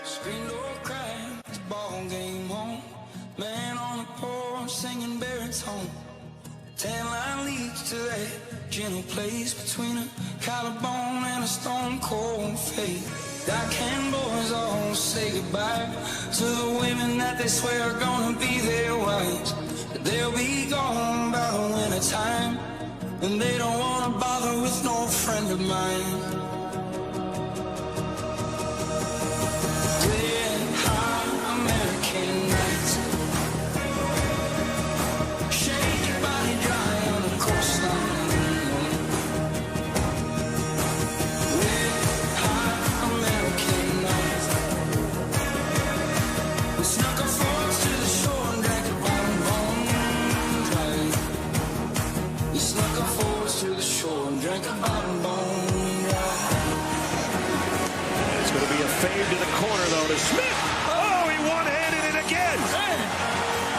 Screen door cracked, ball game on. Man on the porch singing baritone. Tan line leads to that gentle place between a collarbone and a stone cold face. Dark-haired boys all say goodbye to the women that they swear are gonna be their wives. They'll be gone by the winter time, and they don't wanna bother with no friend of mine. Fade to the corner, though, to Smith. Oh, he one-handed it again.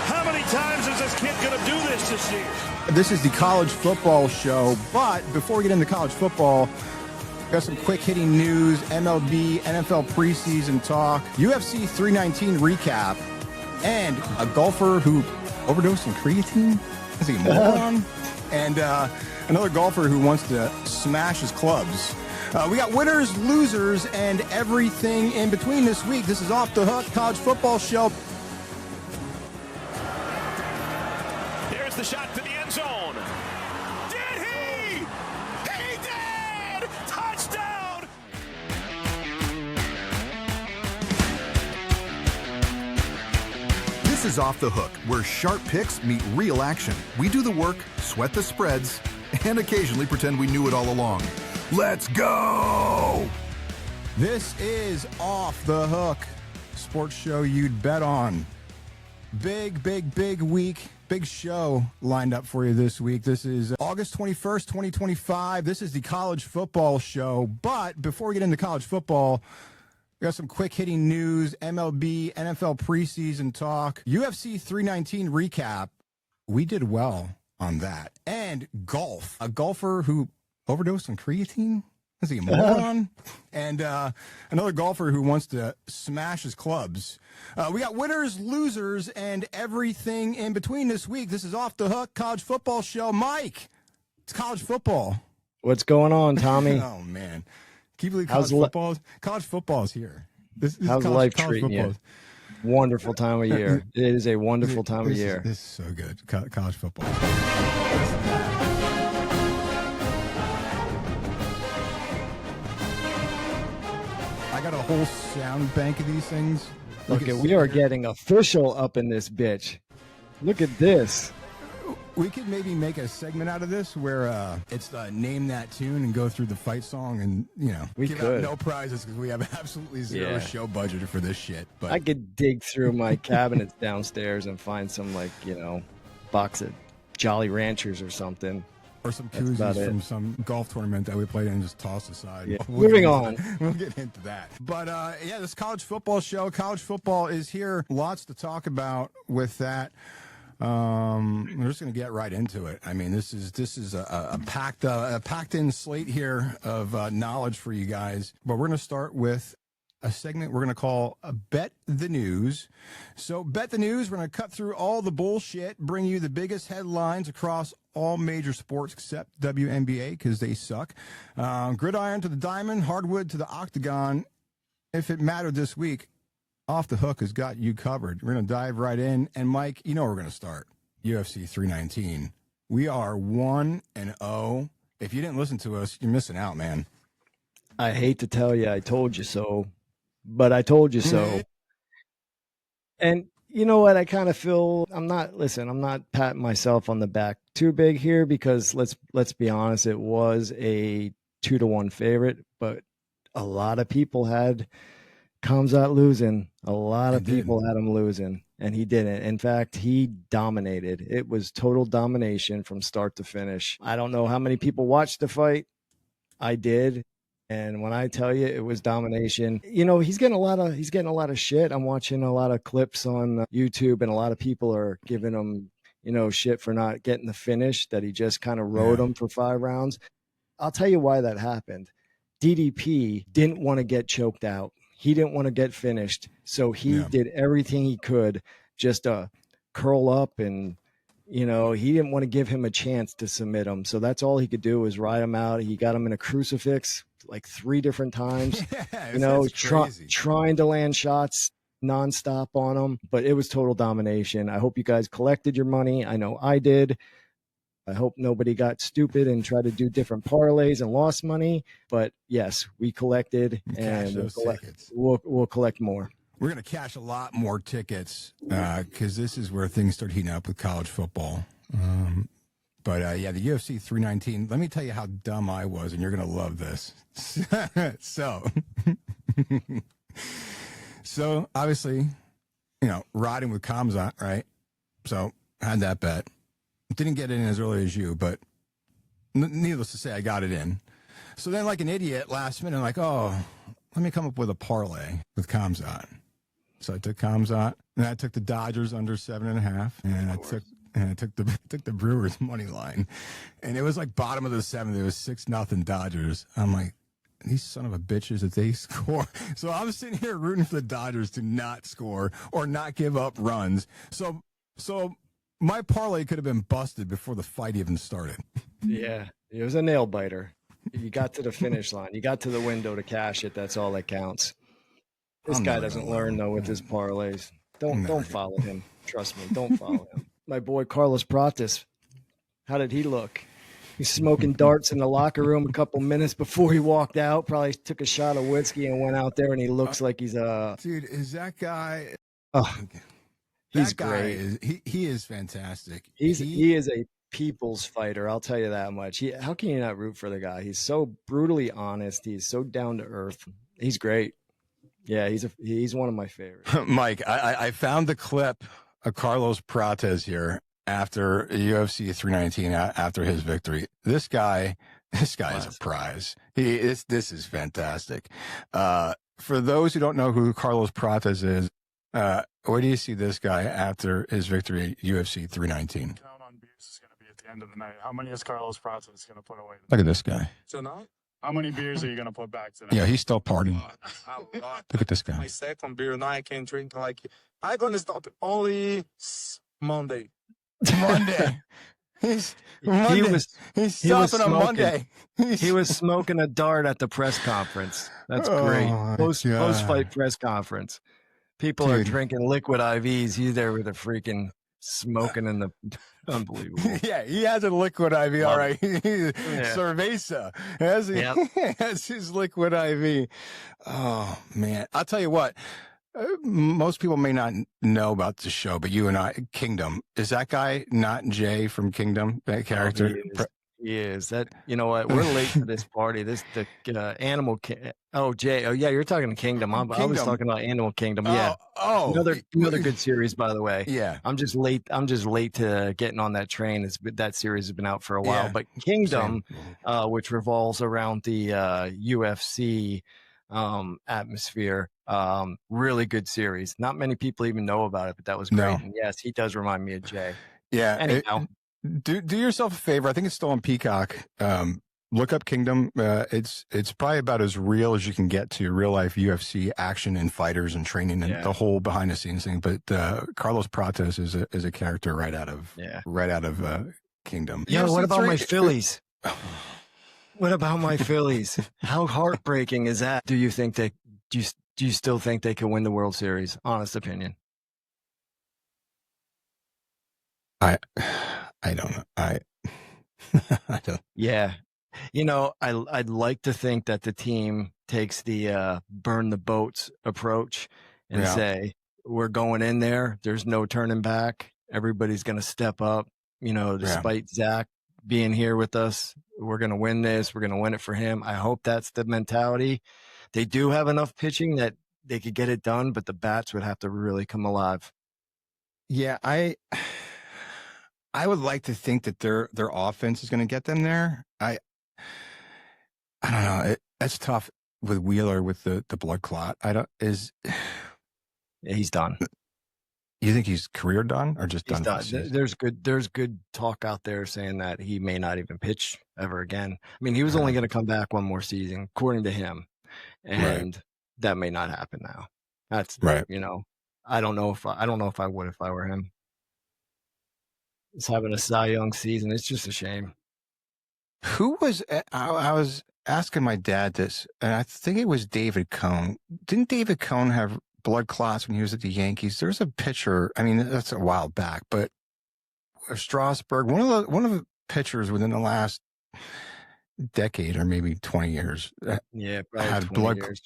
How many times is this kid going to do this year? This is the college football show, but before we get into college football, got some quick hitting news, MLB, NFL preseason talk, UFC 319 recap, and a golfer who overdosed on creatine. Is he a moron? And another golfer who wants to smash his clubs. We got winners, losers, and everything in between this week. This is Off the Hook, college football show. Here's the shot to the end zone. Did he? He did! Touchdown! This is Off the Hook, where sharp picks meet real action. We do the work, sweat the spreads, and occasionally pretend we knew it all along. Let's go! This is Off the Hook, sports show you'd bet on. Big week, big show lined up for you this week. This is August 21st, 2025. This is the college football show. But before we get into college football, we got some quick hitting news, MLB, NFL preseason talk, UFC 319 recap. We did well on that. And golf. A golfer who overdosed on creatine? Is he a moron? And another golfer who wants to smash his clubs. We got winners, losers, and everything in between this week. This is Off the Hook, college football show. Mike, it's college football. What's going on, Tommy? Oh, man. Can you believe college football is here? How's life treating you? Wonderful time of year. It is a wonderful time of year. This is so good. College football. I got a whole sound bank of these things. Okay, we are getting official up in this bitch. Look at this. We could maybe make a segment out of this where it's name that tune and go through the fight song and, we give could. out no prizes because we have absolutely zero show budget for this shit. But I could dig through my cabinets downstairs and find some, box of Jolly Ranchers or something. Or some koozies from some golf tournament that we played in and just tossed aside. Yeah. Moving on. We'll get into that. But, this college football show. College football is here. Lots to talk about with that. We're just going to get right into it. I mean, this is a packed in slate here of knowledge for you guys. But we're going to start with a segment we're going to call Bet the News. So Bet the News, we're going to cut through all the bullshit, bring you the biggest headlines across all major sports except WNBA because they suck. Gridiron to the diamond, hardwood to the octagon. If it mattered this week, Off the Hook has got you covered. We're going to dive right in. And Mike, you know where we're going to start. UFC 319. We are 1-0. If you didn't listen to us, you're missing out, man. I hate to tell you, I told you so. But I told you so. And you know what? I kind of feel I'm not patting myself on the back too big here because let's be honest, it was a 2-1 favorite, but a lot of people had Kamzat losing. A lot of people had him losing, and he didn't. In fact, he dominated. It was total domination from start to finish. I don't know how many people watched the fight. I did. And when I tell you it was domination, he's getting a lot of shit. I'm watching a lot of clips on YouTube, and a lot of people are giving him, shit for not getting the finish, that he just kind of rode him for 5 rounds. I'll tell you why that happened. DDP didn't want to get choked out. he didn't want to get finished. So he did everything he could just to curl up, and, you know, he didn't want to give him a chance to submit him. So that's all he could do was ride him out. He got him in a crucifix like 3 different times, you know, trying to land shots nonstop on him, but it was total domination. I hope you guys collected your money. I know I did. I hope nobody got stupid and tried to do different parlays and lost money. But yes, we collected, and we'll collect more. We're going to cash a lot more tickets because this is where things start heating up with college football. But the UFC 319, let me tell you how dumb I was, and you're going to love this. So obviously, you know, riding with Kamzat, right? So had that bet. Didn't get it in as early as you, but needless to say, I got it in. So then, like an idiot, last minute, I'm like, oh, let me come up with a parlay with Kamzat. So I took Kamzat, and I took the Dodgers under 7.5, and I took the Brewers money line, and it was like bottom of the 7th. It was 6-0 Dodgers. I'm like, these son of a bitches, if they score. So I'm sitting here rooting for the Dodgers to not score or not give up runs. So my parlay could have been busted before the fight even started. Yeah, it was a nail biter. You got to the finish line. You got to the window to cash it. That's all that counts. This guy doesn't learn, though, with his parlays. Don't follow him. Trust me, don't follow him. My boy Carlos Prates, how did he look? He's smoking darts in the locker room a couple minutes before he walked out. Probably took a shot of whiskey and went out there, and he looks like he's dude, is that guy? Oh, he's great. He is fantastic. He is a people's fighter. I'll tell you that much. How can you not root for the guy? He's so brutally honest. He's so down to earth. He's great. Yeah, he's one of my favorites. Mike, I found the clip of Carlos Prates here after UFC 319, after his victory. This guy is a prize. This is fantastic. For those who don't know who Carlos Prates is, where do you see this guy after his victory at UFC 319? Count on beers is going to be at the end of the night. How many is Carlos Prates going to put away? Look at this guy. Tonight? How many beers are you going to put back tonight? Yeah, he's still partying. Look at this guy. My second beer now, I can drink like I'm going to stop only Monday. He's stopping on Monday. He was smoking a dart at the press conference. That's great. Post-fight press conference. People are drinking liquid IVs. He's there with a freaking smoking in the unbelievable. Yeah, he has a liquid IV. All right. Cerveza has his liquid IV. Oh, man. I'll tell you what. Most people may not know about the show, but you and I, Kingdom, is that guy not Jay from Kingdom? That character? He is. That, you know what? We're late to this party. The Animal. Oh, Jay. Oh, yeah. You're talking to Kingdom. I was talking about Animal Kingdom. Yeah. Another good series, by the way. Yeah. I'm just late to getting on that train. That series has been out for a while. Yeah. But Kingdom, which revolves around the UFC atmosphere. Really good series. Not many people even know about it, but that was great. No. And yes, he does remind me of Jay. Yeah. Anyhow. Do yourself a favor. I think it's still on Peacock. Look up Kingdom. It's probably about as real as you can get to real life UFC action and fighters and training and the whole behind the scenes thing. But Carlos Prates is a character right out of Kingdom. Yeah. What about my Phillies? What about my Phillies? How heartbreaking is that? Do you think do you still think they can win the World Series? Honest opinion. I don't know. I don't. Yeah. You know, I'd like to think that the team takes the burn the boats approach and say, we're going in there. There's no turning back. Everybody's going to step up. You know, despite Zach being here with us, we're going to win this. We're going to win it for him. I hope that's the mentality. They do have enough pitching that they could get it done, but the bats would have to really come alive. Yeah, I would like to think that their offense is going to get them there. I don't know. That's tough with Wheeler with the blood clot. He's done. You think he's career done or just done? There's good talk out there saying that he may not even pitch ever again. I mean, he was only going to come back one more season, according to him. And that may not happen now. That's Right. I don't know if I would if I were him. He's having a Cy Young season. It's just a shame. Who was I was asking my dad this, and I think it was David Cone. Didn't David Cone have blood clots when he was at the Yankees? There's a pitcher. I mean, that's a while back, but Strasburg, one of the pitchers within the last decade or maybe 20 years, Yeah, probably had 20 years.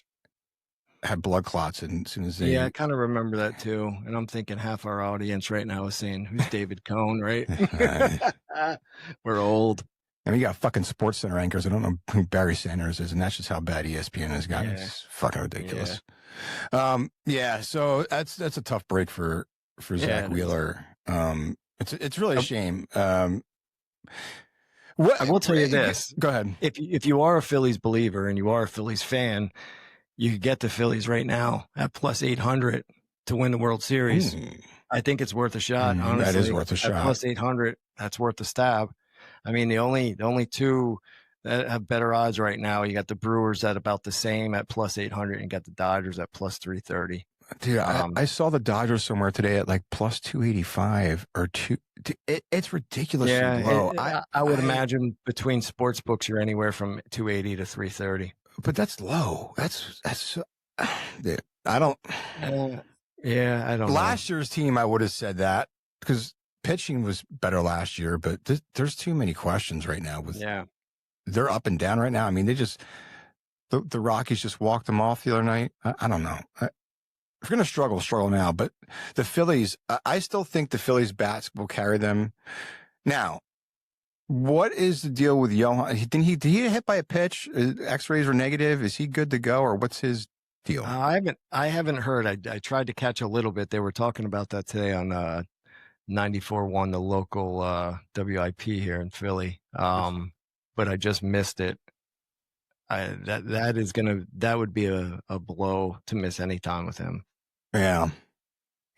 had blood clots, and as soon as they Yeah, I kind of remember that too. And I'm thinking half our audience right now is saying, "Who's David Cone?" Right? We're old. And we got fucking Sports Center anchors. I don't know who Barry Sanders is, and that's just how bad ESPN has gotten. Yeah. It's fucking ridiculous. Yeah. So that's a tough break for Zach Wheeler. It's really a shame. I will tell you this. Go ahead. If you are a Phillies believer and you are a Phillies fan, you could get the Phillies right now at plus 800 to win the World Series. I think it's worth a shot. Honestly, that is worth a shot. At plus 800, that's worth a stab. I mean, the only two that have better odds right now, you got the Brewers at about the same at plus 800, and you got the Dodgers at plus 330. Dude, I saw the Dodgers somewhere today at like plus 285 or two. It's ridiculously low. I would imagine between sports books, you're anywhere from 280 to 330. But that's low. That's dude, I don't. Yeah, I don't know. Last year's team, I would have said that because pitching was better last year, but there's too many questions right now. They're up and down right now. I mean, the Rockies just walked them off the other night. I don't know. If we're going to struggle now. But the Phillies, I still think the Phillies bats will carry them. Now, what is the deal with Johan? Did he get hit by a pitch? X-rays were negative. Is he good to go, or what's his deal? I haven't heard. I tried to catch a little bit. They were talking about that today on 94.1, the local WIP here in Philly. But I just missed it. That would be a blow to miss any time with him. Yeah.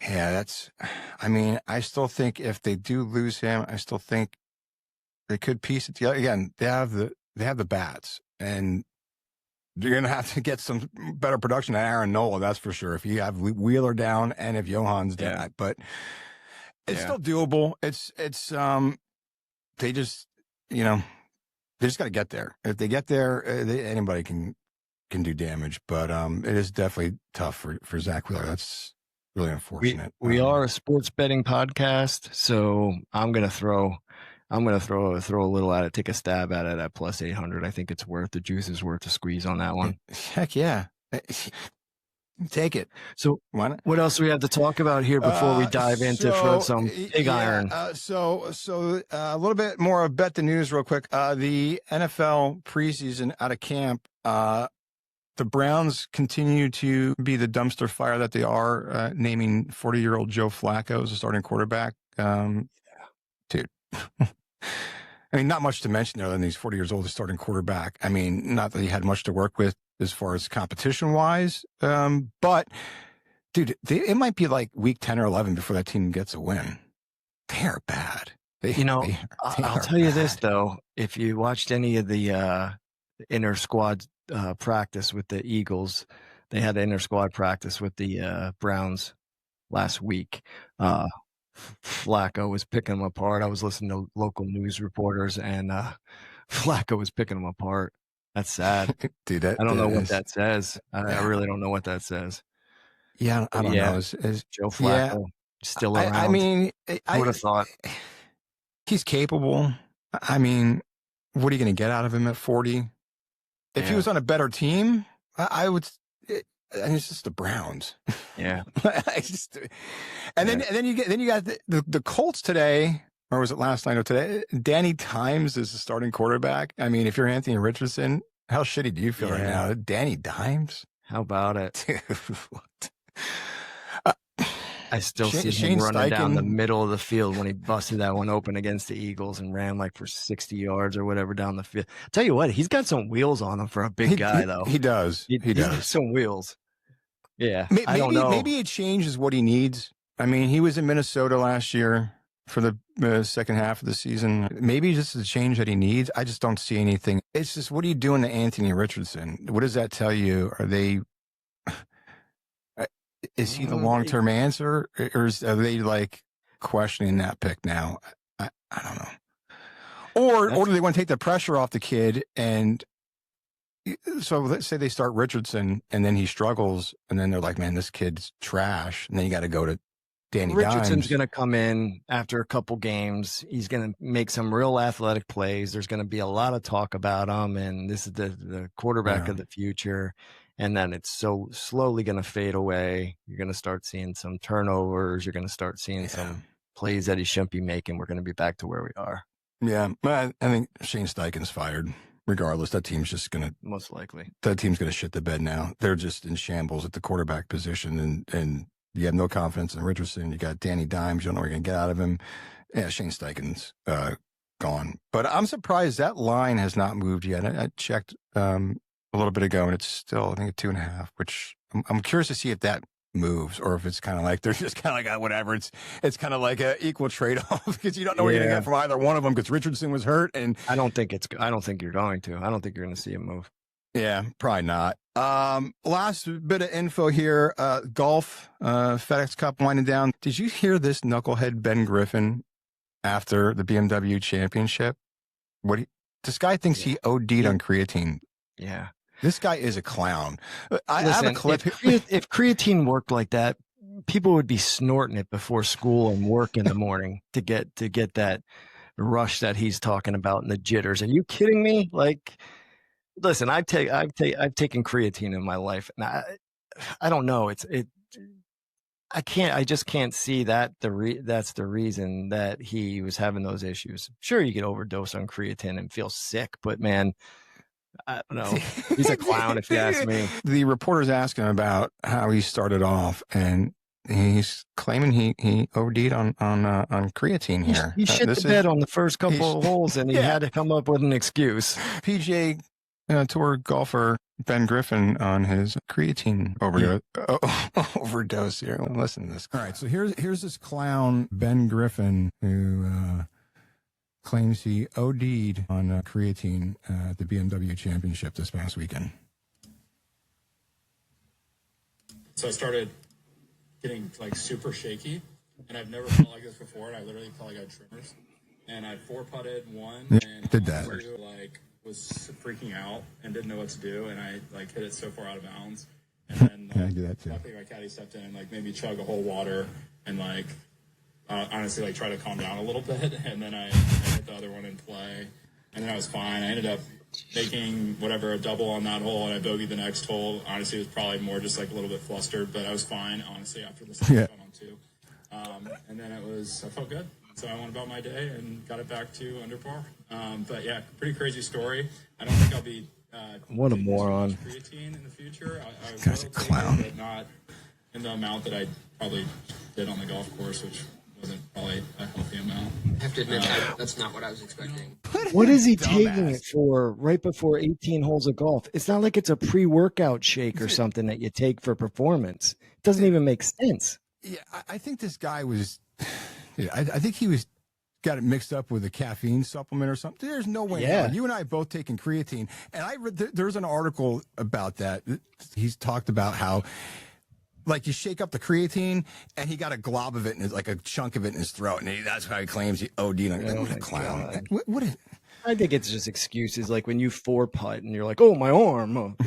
I mean, I still think if they do lose him, I still think they could piece it together. Again, they have the bats, and you're going to have to get some better production at Aaron Nola, that's for sure. If you have Wheeler down and if Johan's down, but it's still doable. It's they just got to get there. If they get there, anybody can do damage. But it is definitely tough for Zach Wheeler. That's really unfortunate. We are a sports betting podcast, so I'm gonna throw a little at it, take a stab at it at plus 800. I think it's worth the juice is worth a squeeze on that one. Heck yeah. Take it. So what else do we have to talk about here before we dive into some pig iron? So a little bit more of Bet the News real quick. The NFL preseason out of camp, the Browns continue to be the dumpster fire that they are, naming 40-year-old Joe Flacco as a starting quarterback. Dude. I mean, not much to mention there than he's 40 years old as starting quarterback. I mean, not that he had much to work with as far as competition-wise, but, dude, it might be like week 10 or 11 before that team gets a win. They are bad. I'll tell you this, though. If you watched any of the inter-squad practice with the Eagles, they had inter-squad practice with the Browns last week. Flacco was picking them apart. I was listening to local news reporters, and Flacco was picking them apart. That's sad. Dude, I don't know what that says. I really don't know what that says. Yeah, I don't know. Is Joe Flacco still around? I mean, I would have thought. He's capable. I mean, what are you going to get out of him at 40? If he was on a better team, I would. I mean, it's just the Browns. Yeah. Then you got the Colts today, or was it last night or today? Danny Dimes is the starting quarterback. I mean, if you're Anthony Richardson, how shitty do you feel right now? Danny Dimes? How about it? Dude, what? I still see him running down the middle of the field when he busted that one open against the Eagles and ran like for 60 yards or whatever down the field. Tell you what, he's got some wheels on him for a big guy, though. He does. He does. Some wheels. Yeah. I don't know. Maybe it changes what he needs. I mean, he was in Minnesota last year for the second half of the season. Maybe just the change that he needs. I just don't see anything. It's just, what are you doing to Anthony Richardson? What does that tell you? Are they is he the long-term answer, or are they like questioning that pick now? I don't know. Or do they want to take the pressure off the kid? And so let's say they start Richardson and then he struggles, and then they're like, man, this kid's trash. And then you got to go to Danny Richardson's Dimes. going to come in after a couple games. He's going to make some real athletic plays. There's going to be a lot of talk about him, and this is the quarterback of the future. And then it's so slowly going to fade away. You're going to start seeing some turnovers. You're going to start seeing some plays that he shouldn't be making. We're going to be back to where we are. Yeah, I think Shane Steichen's fired. Regardless, that team's just going to most likely. That team's going to shit the bed now. They're just in shambles at the quarterback position, and you have no confidence in Richardson. You got Danny Dimes. You don't know what you're going to get out of him. Yeah, Shane Steichen's gone. But I'm surprised that line has not moved yet. I checked a little bit ago, and it's still, I think, at 2.5. Which I'm curious to see if that moves, or if it's kind of like they're just kind of like whatever. It's kind of like a equal trade off because you don't know what you're gonna get from either one of them because Richardson was hurt, and I don't think you're going to. I don't think you're going to see him move. Yeah, probably not. Last bit of info here. Golf, FedEx Cup winding down. Did you hear this knucklehead Ben Griffin after the BMW Championship? This guy thinks he OD'd on creatine. Yeah. This guy is a clown. I Listen, have a clip. If creatine worked like that, people would be snorting it before school and work in the morning to get that rush that he's talking about and the jitters. Are you kidding me? Like, listen, I've taken creatine in my life, and I don't know. I just can't see that that's the reason that he was having those issues. Sure, you could overdose on creatine and feel sick, but man, I don't know. He's a clown, if you ask me. The reporter's asking him about how he started off, and he's claiming he OD'd on creatine here. He shit the bed on the first couple of holes, and he had to come up with an excuse. PGA Tour golfer Ben Griffin on his creatine overdose here. Listen to this. All right, so here's this clown Ben Griffin who claims he OD'd on creatine at the BMW Championship this past weekend. So I started getting like super shaky, and I've never felt like this before. And I literally felt like I had tremors. And I 4-putted one, and did that. Like was freaking out and didn't know what to do, and I like hit it so far out of bounds. And then I do that too. luckily my caddy stepped in and like made me chug a whole water and like honestly like try to calm down a little bit. And then I hit the other one in play, and then I was fine. I ended up making a double on that hole, and I bogeyed the next hole. Honestly, it was probably more just like a little bit flustered, but I was fine honestly after the second shot on two. And then I felt good. So I went about my day and got it back to under par. But yeah, pretty crazy story. I don't think I'll be what a moron. Creatine in the future. I This guy's a clown. but not in the amount that I probably did on the golf course, which wasn't probably a healthy amount. I have to admit, that's not what I was expecting. What is he taking it for right before 18 holes of golf? It's not like it's a pre-workout shake or something that you take for performance. It doesn't even make sense. Yeah, I think this guy was. Yeah, I think he got it mixed up with a caffeine supplement or something. There's no way. Yeah. You and I both taking creatine, and I read there's an article about that. He's talked about how, like, you shake up the creatine, and he got a glob of it, like a chunk of it in his throat, and that's how he claims he OD'd on it. What a clown! What is? I think it's just excuses, like when you 4-putt and you're like, "Oh, my arm,"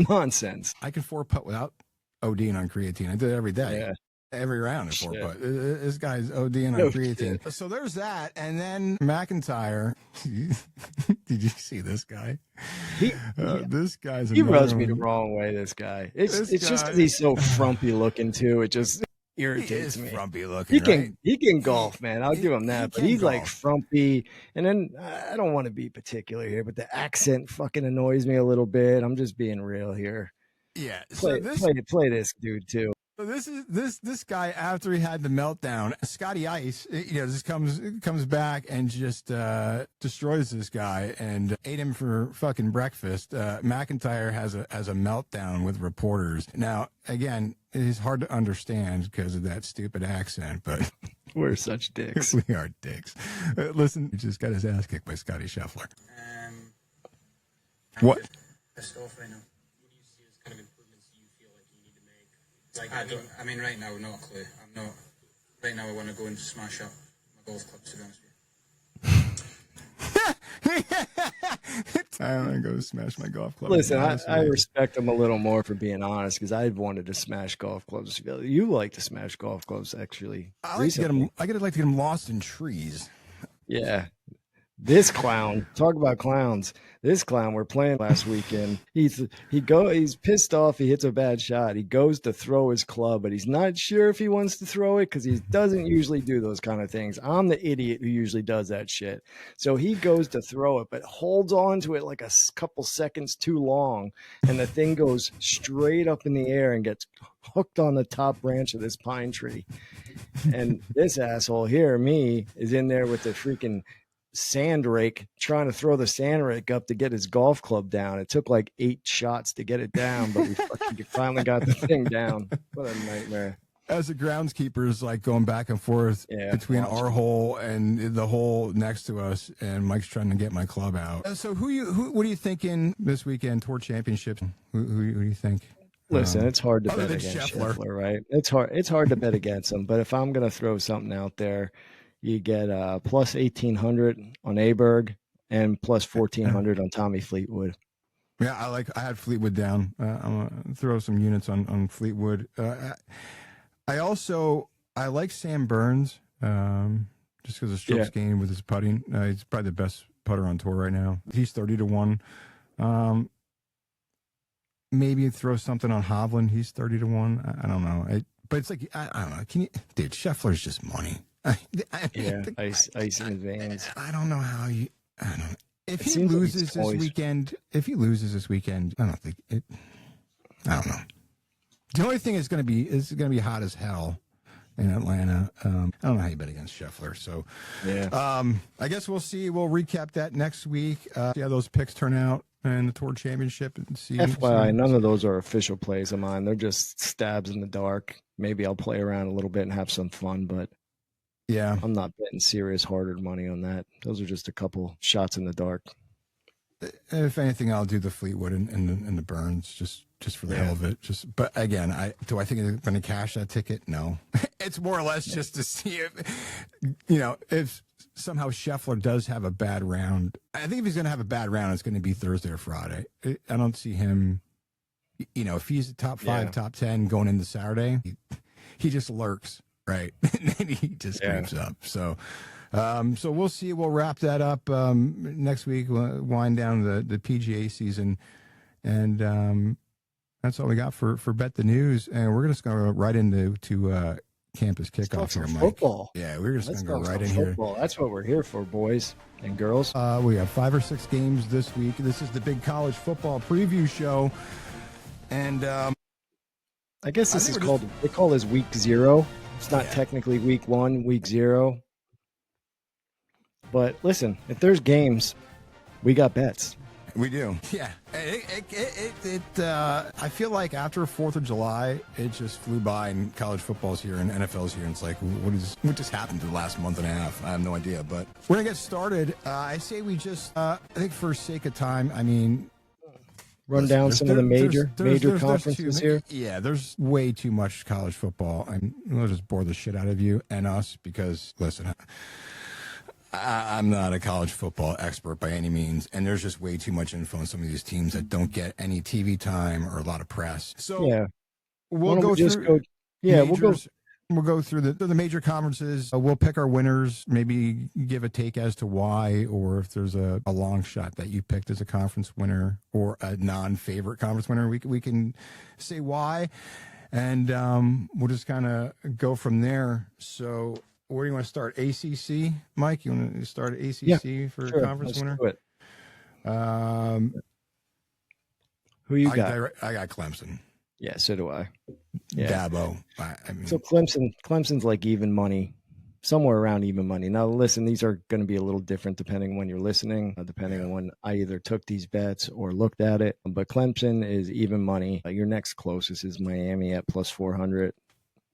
nonsense. I can 4-putt without ODing on creatine. I do it every day. Yeah. Every round at 4-putt. This guy's ODing on creatine. Shit. So there's that. And then McIntyre. Did you see this guy? This guy's he rubs me the wrong way, this guy. It's just because he's so frumpy looking, too. It just irritates me. Frumpy looking, He can golf, man. I'll give him that. But he's like frumpy. And then I don't want to be particular here, but the accent fucking annoys me a little bit. I'm just being real here. Yeah. Play this dude, too. So this guy, after he had the meltdown, Scotty Ice, just comes back and just destroys this guy and ate him for fucking breakfast. McIntyre has a meltdown with reporters. Now, again, it is hard to understand because of that stupid accent, but we're such dicks. We are dicks. Listen, he just got his ass kicked by Scotty Scheffler. What? Pissed off right now. I mean, right now, not a clue. I'm not. Right now, I want to go and smash up my golf clubs, to be honest with you. I'm gonna go smash my golf club. Listen, I respect him a little more for being honest, because I wanted to smash golf clubs. You like to smash golf clubs, actually. I like to get them. I like to get them lost in trees. Yeah. This clown, talk about clowns. This clown we're playing last weekend. He's pissed off. He hits a bad shot. He goes to throw his club, but he's not sure if he wants to throw it because he doesn't usually do those kind of things. I'm the idiot who usually does that shit. So he goes to throw it, but holds on to it like a couple seconds too long, and the thing goes straight up in the air and gets hooked on the top branch of this pine tree. And this asshole here, me, is in there with the freaking sand rake trying to throw the sand rake up to get his golf club down. It took like 8 shots to get it down, but we finally got the thing down. What a nightmare. As the groundskeeper is like going back and forth between our hole and the hole next to us, and Mike's trying to get my club out. So what are you thinking this weekend, Tour Championships? Who do you think? Listen, it's hard to bet against Scheffler, right? It's hard to bet against him, but if I'm going to throw something out there, you get plus 1,800 on Aberg and plus 1,400 on Tommy Fleetwood. Yeah, I had Fleetwood down. I'm gonna throw some units on Fleetwood. I like Sam Burns just because of strokes gained with his putting. He's probably the best putter on tour right now. He's 30-1. Maybe throw something on Hovland. He's 30-1. I don't know. But it's like I don't know. Dude? Scheffler's just money. Ice in his veins. I don't know how you. I don't know. If he loses this weekend, I don't think it. I don't know. The only thing is going to be hot as hell in Atlanta. I don't know how you bet against Scheffler. So, I guess we'll see. We'll recap that next week. See how those picks turn out in the Tour Championship. And see. FYI, none of those are official plays of mine. They're just stabs in the dark. Maybe I'll play around a little bit and have some fun, but. Yeah, I'm not betting serious hard-earned money on that. Those are just a couple shots in the dark. If anything, I'll do the Fleetwood and the Burns just for the hell of it. But again, do I think I'm going to cash that ticket? No. It's more or less just to see if somehow Scheffler does have a bad round. I think if he's going to have a bad round, it's going to be Thursday or Friday. I don't see him. If he's a top 5, top 10 going into Saturday, he just lurks. Right. And then he just creeps up. So we'll see. We'll wrap that up next week. We'll wind down the PGA season. And that's all we got for Bet the News. And we're just going to go right into campus kickoff here, Mike. Football. Yeah, we're just going to go right in football. Here. That's what we're here for, boys and girls. We have 5 or 6 games this week. This is the big college football preview show. And I guess this is called, they call this week 0. It's not technically week 1, week 0. But listen, if there's games, we got bets. We do. Yeah. I feel like after 4th of July, it just flew by, and college football's here and NFL's here. And it's like, what just happened to the last month and a half? I have no idea. But we're going to get started. I say we just, I think for sake of time, run down some of the major conferences here. Yeah, there's way too much college football. We'll just bore the shit out of you and us because, listen, I'm not a college football expert by any means, and there's just way too much info on some of these teams that don't get any TV time or a lot of press. So we'll go through. We'll go through the major conferences. We'll pick our winners, maybe give a take as to why, or if there's a long shot that you picked as a conference winner or a non-favorite conference winner, we can say why, and we'll just kind of go from there. So where do you want to start? ACC, Mike? You want to start ACC for conference winner? Do it. Who you got? I got Clemson. Yeah, so do I. Yeah. Dabo. So Clemson's like even money, somewhere around even money. Now, listen, these are going to be a little different depending on when you're listening, depending on when I either took these bets or looked at it. But Clemson is even money. Your next closest is Miami at plus 400.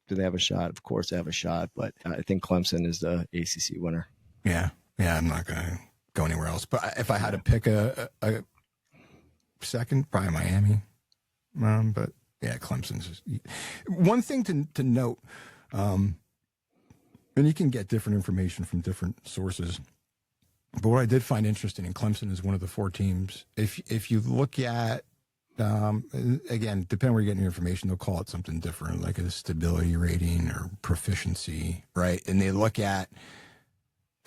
Do they have a shot? Of course they have a shot, but I think Clemson is the ACC winner. Yeah, I'm not going to go anywhere else. But if I had to pick a second, probably Miami. But Yeah, Clemson's one thing to note, and you can get different information from different sources. But what I did find interesting, and Clemson is one of the 4 teams. If you look at, again, depending where you're getting your information, they'll call it something different, like a stability rating or proficiency, right? And they look at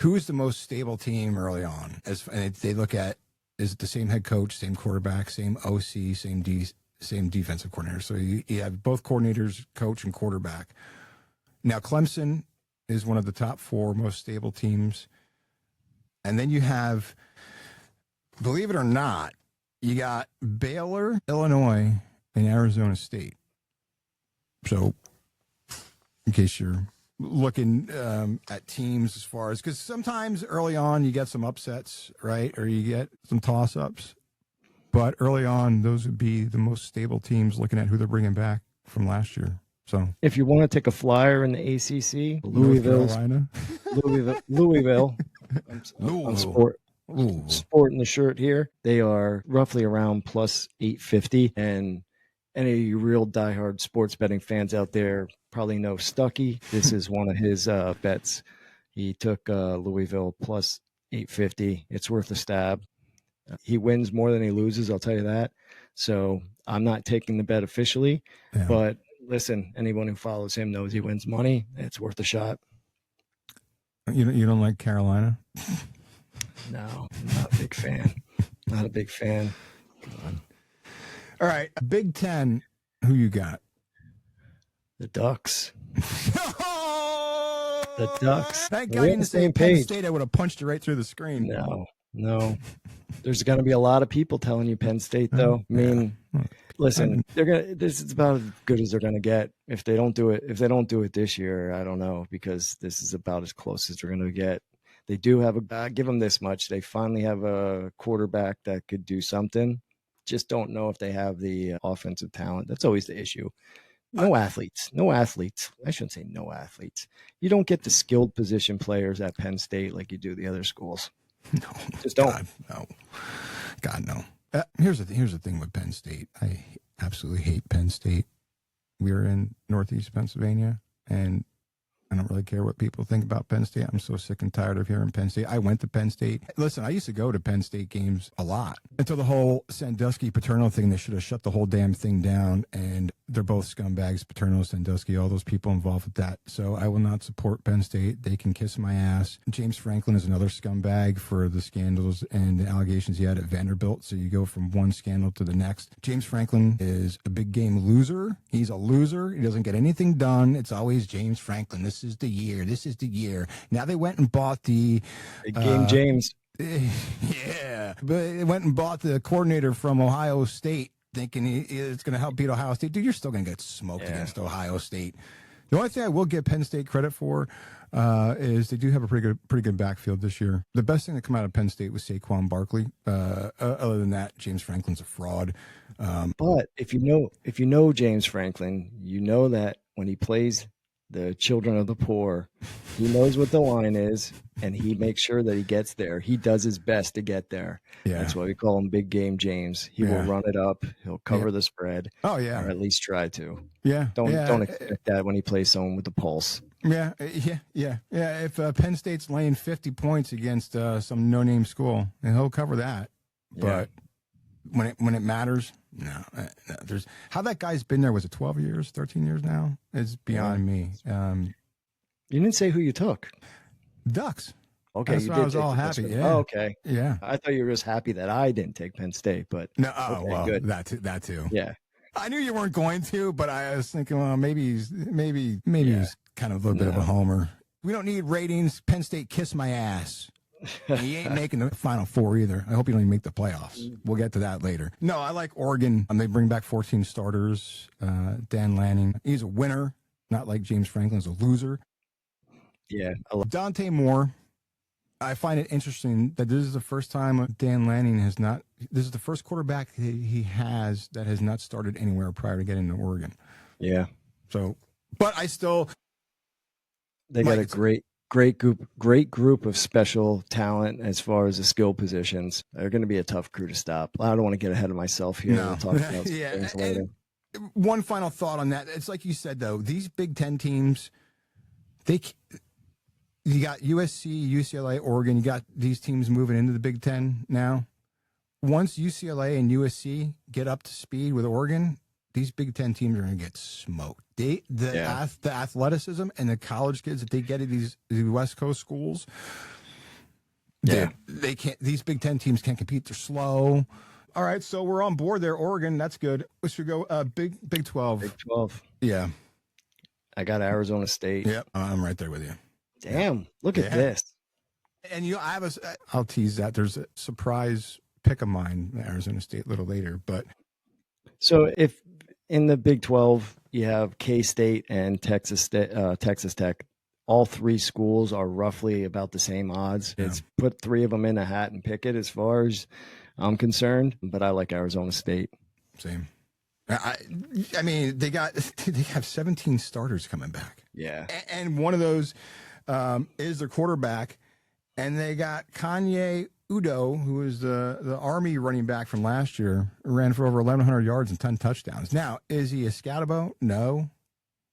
who's the most stable team early on. And they look at, is it the same head coach, same quarterback, same OC, same defensive coordinator. So you have both coordinators, coach and quarterback. Now, Clemson is one of the top 4 most stable teams. And then you have, believe it or not, you got Baylor, Illinois, and Arizona State. So, in case you're looking at teams as far as, because sometimes early on you get some upsets, right? Or you get some toss-ups. But early on, those would be the most stable teams looking at who they're bringing back from last year. So, if you want to take a flyer in the ACC, Louisville. I'm sporting the shirt here. They are roughly around plus 850. And any of you real diehard sports betting fans out there probably know Stuckey. This is one of his bets. He took Louisville plus 850. It's worth a stab. He wins more than he loses, I'll tell you that. So I'm not taking the bet officially. Yeah. But listen, anyone who follows him knows he wins money. It's worth a shot. You don't like Carolina? No, not a big fan. Not a big fan. God. All right, Big Ten. Who you got? The Ducks. The Ducks. Thank God you didn't say Penn State. I would have punched you right through the screen. No. There's going to be a lot of people telling you Penn State, though. I mean, listen, this is about as good as they're going to get. If they don't do it this year, I don't know, because this is about as close as they're going to get. They do have give them this much. They finally have a quarterback that could do something. Just don't know if they have the offensive talent. That's always the issue. No athletes. I shouldn't say no athletes. You don't get the skilled position players at Penn State like you do the other schools. No, just don't. God, no. Here's the thing with Penn State. I absolutely hate Penn State. We're in Northeast Pennsylvania, and I don't really care what people think about Penn State. I'm so sick and tired of hearing Penn State. I went to Penn State. Listen, I used to go to Penn State games a lot until the whole Sandusky Paterno thing. They should have shut the whole damn thing down. And they're both scumbags, Paterno, Sandusky, all those people involved with that. So I will not support Penn State. They can kiss my ass. James Franklin is another scumbag for the scandals and the allegations he had at Vanderbilt. So you go from one scandal to the next. James Franklin is a big game loser. He's a loser. He doesn't get anything done. It's always James Franklin. This is the year. This is the year. Now they went and bought the big game James. Yeah, but they went and bought the coordinator from Ohio State, thinking it's going to help beat Ohio State. Dude, you're still going to get smoked against Ohio State. The only thing I will give Penn State credit for is they do have a pretty good backfield this year. The best thing that come out of Penn State was Saquon Barkley. Other than that, James Franklin's a fraud. But if you know James Franklin, you know that when he plays the children of the poor, he knows what the line is, and he makes sure that he gets there. He does his best to get there. Yeah. That's why we call him Big Game James. He will run it up. He'll cover the spread. Oh, yeah. Or at least try to. Yeah. Don't expect that when he plays someone with the pulse. Yeah. If Penn State's laying 50 points against some no-name school, and he'll cover that. But when it matters, no. There's how that guy's been there. Was it 12 years, 13 years now? It's beyond me. You didn't say who you took. Ducks. Okay, that's why I was all happy. Yeah. Oh, okay. Yeah. I thought you were just happy that I didn't take Penn State, but no. Oh, okay, well, good. That too. Yeah. I knew you weren't going to, but I was thinking, well, maybe he's kind of a little bit of a homer. We don't need ratings. Penn State, kiss my ass. And he ain't making the Final Four either. I hope you don't even make the playoffs. We'll get to that later. No, I like Oregon. They bring back 14 starters. Dan Lanning, he's a winner, not like James Franklin's a loser. Yeah. Dante Moore, I find it interesting that this is the first time Dan Lanning has not. This is the first quarterback he has that has not started anywhere prior to getting to Oregon. Yeah. So, but I still. They got a great group of special talent as far as the skill positions. They're going to be a tough crew to stop. I don't want to get ahead of myself here. No. We'll talk about things later. one final thought on that. It's like you said, though, these Big Ten teams, you got USC, UCLA, Oregon. You got these teams moving into the Big Ten now. Once UCLA and USC get up to speed with Oregon, these Big Ten teams are going to get smoked. The athleticism and the college kids that they get at these West Coast schools, they can't. These Big Ten teams can't compete. They're slow. All right, so we're on board there, Oregon. That's good. We should go Big 12. Big 12. Yeah, I got Arizona State. Yep, I'm right there with you. Damn, look at this. And I'll tease that. There's a surprise pick of mine, Arizona State, a little later. But so if in the Big 12 you have K-State and Texas Tech, all three schools are roughly about the same odds. Yeah. It's put three of them in a hat and pick it as far as I'm concerned. But I like Arizona State. Same. I mean, they have 17 starters coming back. Yeah, and one of those is their quarterback, and they got Kanye Udo, who is the Army running back from last year, ran for over 1,100 yards and 10 touchdowns. Now, is he a scatabo? No,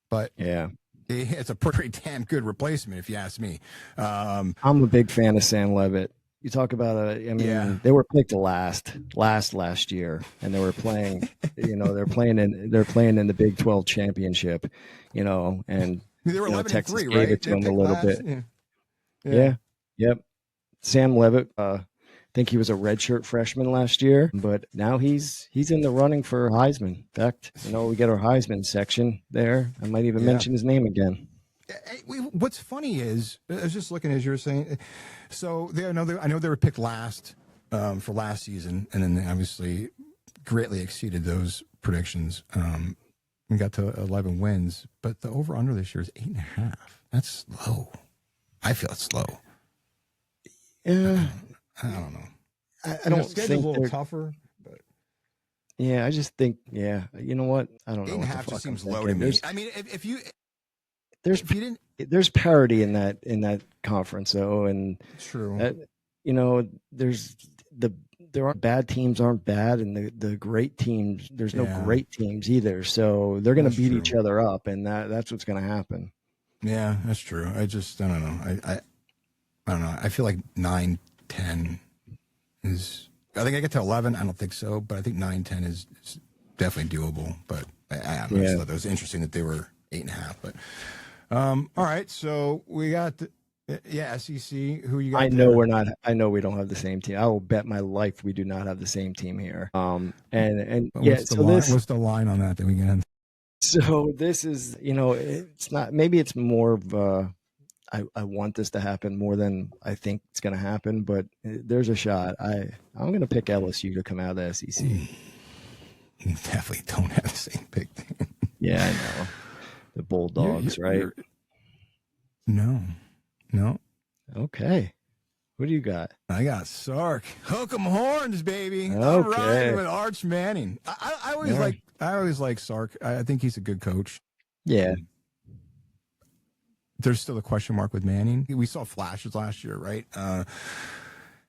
but yeah, it's a pretty damn good replacement, if you ask me. I'm a big fan of Sam Levitt. You talk about they were picked last year, and they were playing. They're playing in the Big 12 championship. And they were 11-3, gave right? It to them a little bit. Yeah. Yep. Sam Levitt, I think he was a redshirt freshman last year, but now he's in the running for Heisman. In fact, we get our Heisman section there. I might even mention his name again. What's funny is, I was just looking as you were saying, so I know they were picked last for last season, and then they obviously greatly exceeded those predictions. We got to 11 wins, but the over-under this year is 8.5. That's low. I feel it's low. Yeah, I don't know. I don't think think a little tougher, but I just think you know what? I don't know. 8.5 just seems low to me. I mean, if you there's parity in that conference though, and true. There aren't bad teams aren't bad, and the great teams there's no great teams either. So they're going to beat each other up, and that's what's going to happen. Yeah, that's true. I don't know. I don't know. I feel like 9, 10 is. I think I get to 11. I don't think so, but I think 9, 10 is definitely doable. But I just thought that was interesting that they were 8.5. But all right, so we got SEC. Who you got? I know we're not. I know we don't have the same team. I will bet my life we do not have the same team here. What's the line on that we get? So this is, it's not. Maybe it's more of. I want this to happen more than I think it's going to happen, but there's a shot. I'm going to pick LSU to come out of the SEC. You definitely don't have the same big thing. Yeah, I know. The Bulldogs, right? No. Okay. What do you got? I got Sark. Hook 'em horns, baby. Okay. I'm riding with Arch Manning. I always like Sark. I think he's a good coach. Yeah. There's still a question mark with Manning. We saw flashes last year, right?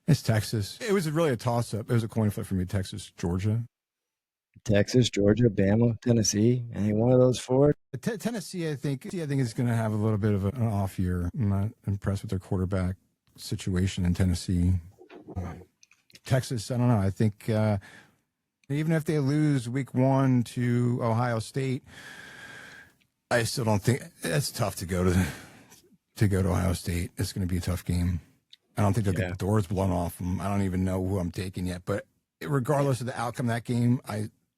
It's Texas. It was really a toss-up. It was a coin flip for me, Texas, Georgia. Texas, Georgia, Bama, Tennessee. Any one of those four? Tennessee, I think is going to have a little bit of an off year. I'm not impressed with their quarterback situation in Tennessee. Texas, I don't know. I think even if they lose week 1 to Ohio State, I still don't think it's tough to go to Ohio State. It's going to be a tough game. I don't think they'll get the doors blown off them. I don't even know who I'm taking yet. But regardless of the outcome of that game,